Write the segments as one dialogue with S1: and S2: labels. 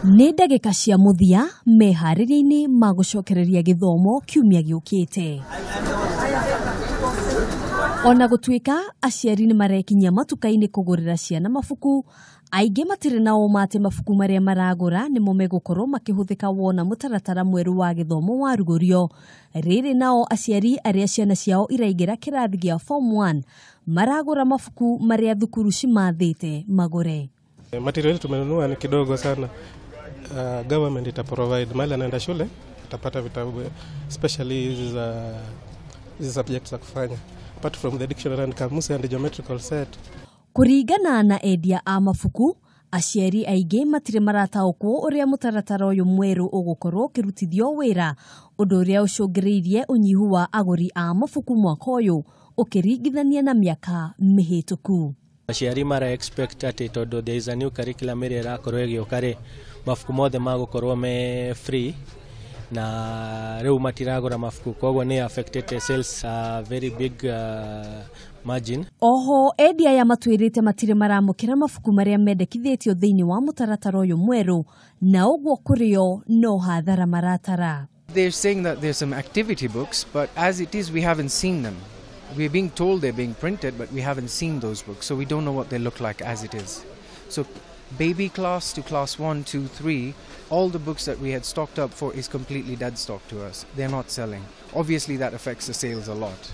S1: Nĩ ndagĩka cia mũthia meharĩria-inĩ ma gũcokereria gĩthomo kiumia gĩũkĩte. Ona gũtuĩka aciari nĩ marekinyia matuka-inĩ kũgũrĩra ciana mabuku, aingĩ matirĩ na ũma atĩ mabuku marĩa maragũra nĩmo megũkorwo makĩhũthĩka wona mũtaratara mwerũ wa gĩthomo warugũrio. Rĩrĩ nao aciari arĩa ciana ciao iraingĩra kĩrathi gĩa Form 1 maragũra mabuku marĩa thukuru cimathĩte magũre.
S2: Material tumenunua ni kidogo sana. Government ita provide mali anaenda shule atapata vitabu especially hizi subjects za kufanya apart from the dictionary and kamusi and geometrical set.
S1: Kũringana na endia a mabuku, aciari aingĩ matirĩ marataũkwo ũrĩa mũtaratara ũyũ mwerũ ũgũkorwo ũkĩrutithio wĩra, ũndũ ũrĩa ũcũngĩrĩirie ũnyihu wa agũri a mabuku mwaka ũyũ ũkĩringithania na mĩaka mĩhĩtũku.
S3: Aciari mara expect ati todo there is a new curriculum ĩrĩa ĩrakorwo ĩgĩũka mabuku mothe magũkorwo me free na rĩu matiragũra mabuku, koguo nĩ affected sales very big margin.
S1: Oho endia ya matwĩrĩte matirĩ maramũkĩra mabuku marĩa mendekithĩtio thĩinĩ wa mũtaratara ũyũ mwerũ, na ũguo kũrĩo no hathara maratara.
S4: They're saying that there's some activity books, but as it is we haven't seen them. We're being told they're being printed, but we haven't seen those books, so we don't know what they look like as it is. So baby class to class 1, 2, 3, all the books that we had stocked up for is completely dead stock to us. They're not selling. Obviously that affects the sales a lot.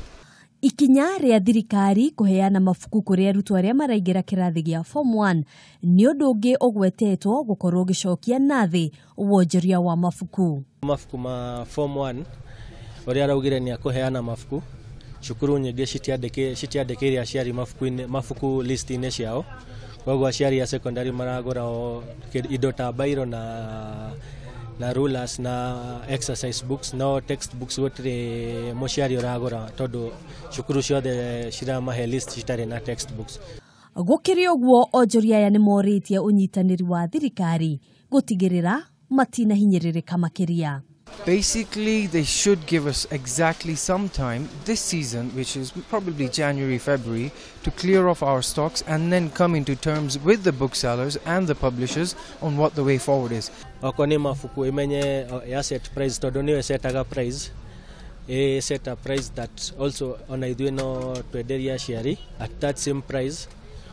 S1: Ikinya rĩa thirikari kũheana mabuku kũrĩ arutwo arĩa maraingĩra kĩrathi gĩa Form 1 nĩ ũndũ ũngĩ ũgwetetwo gũkorwo gĩcokia nathĩ wonjoria wa mabuku.
S3: Mabuku ma Form 1 ũrĩa araugire nĩ akũheana mabuku, cukuru nyingĩ citiandĩkĩire aciari mabuku list-inĩ ciao. Koguo aciari ya secondary maragũra indo ta bairo na rulers na exercise books, no textbooks gũtirĩ mũciari ũragũra tondũ cukuru ciothe ciramahe list citarĩ na textbooks.
S1: Gũkĩrĩ ũguo onjoria aya nĩ morĩtie ũnyitanĩri wa thirikari gũtigĩrĩra matinahinyĩrĩrĩka makĩria.
S4: Basically, they should give us exactly some time this season, which is probably January, February, to clear off our stocks and then come into terms with the booksellers and the publishers on what the way forward is.
S3: Okoni mafuku imenye ya set price tondũ niwe setaga price. Set a price that also ona ithuĩ no twenderia aciari at that same price.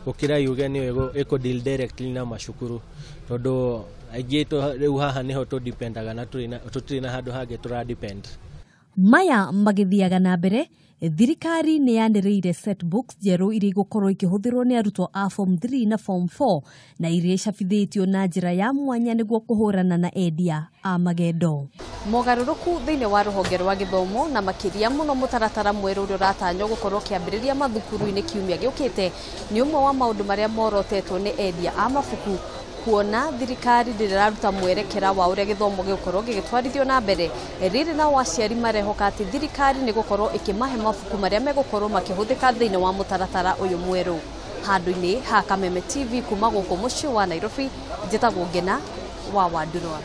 S3: Gũkĩra yuge niwe eko deal directly na macukuru tondũ aigĩtwo rĩu haha nĩho tũdipendaga na tũtirĩ na handũ hangĩ tũradepend.
S1: Maya magĩthiaga na mbere, thirikari nĩ yanĩrĩire set books njerũ iria igũkorwo ikĩhũthĩrwo nĩ arutwo a Form 3 na Form 4 na iria icabithĩtio na njĩra ya mwanya nĩguo kũhũrana na endia a magendo.
S5: Mogarũrũku thĩinĩ wa rũhonge rwa gĩthomo na makĩria mũno mũtaratara mwerũ ũrĩa ũratanywo gũkorwo kĩambĩrĩria mathukuru-inĩ kiumia gĩũkĩte nĩ ũmwe wa maũndũ marĩa morotetwo nĩ endia a mabuku, kuona thirikari ndĩraruta mwerekera wa ũrĩa gĩthomo gĩgũkorwo gĩgĩtwarithio na mbere. Rĩrĩ nao aciari marehoka atĩ thirikari nĩ gũkorwo ĩkĩmahe mabuku marĩa megũkorwo makĩhũthĩka thĩinĩ wa mũtaratara ũyũ mwerũ. Handũ-inĩ ha Kameme TV kuma gũkũ mũciĩ wa Nairobi, njĩtagwo Ngena wa Wandurwa.